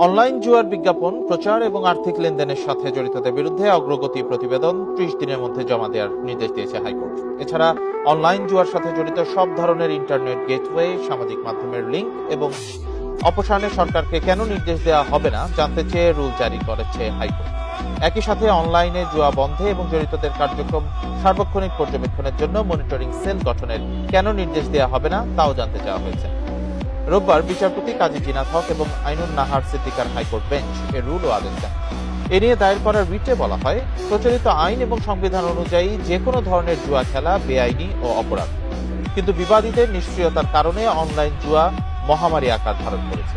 Online জুয়ার বিজ্ঞাপন প্রচার এবং আর্থিক লেনদেনের সাথে জড়িতদের বিরুদ্ধে অগ্রগতি প্রতিবেদন ৩০ দিনের মধ্যে জমা দেওয়ার নির্দেশ দিয়েছে হাইকোর্ট। এছাড়া অনলাইন জুয়ার সাথে জড়িত সব ধরনের ইন্টারনেট গেটওয়ে, সামাজিক মাধ্যমের লিঙ্ক এবং অপসারণে সরকারকে কেন নির্দেশ দেওয়া হবে না জানতে চেয়ে রুল জারি করেছে হাইকোর্ট। একই সাথে অনলাইনে জুয়া বন্ধে এবং জড়িতদের কার্যক্রম সার্বক্ষণিক পর্যবেক্ষণের জন্য মনিটরিং সেল গঠনের কেন নির্দেশ দেওয়া হবে না তাও জানতে চাওয়া হয়েছে। রোববার বিচারপতি কাজী জিনাত হক এবং আইনুন নাহার সিদ্দিকার হাইকোর্ট বেঞ্চ এর রুলও আদেশ দেন। এ নিয়ে দায়ের করা রিটে বলা হয়, প্রচলিত আইন এবং সংবিধান অনুযায়ী যে কোনো ধরনের জুয়া খেলা বেআইনি ও অপরাধ, কিন্তু বিবাদীদের নিষ্ক্রিয়তার কারণে অনলাইন জুয়া মহামারী আকার ধারণ করেছে।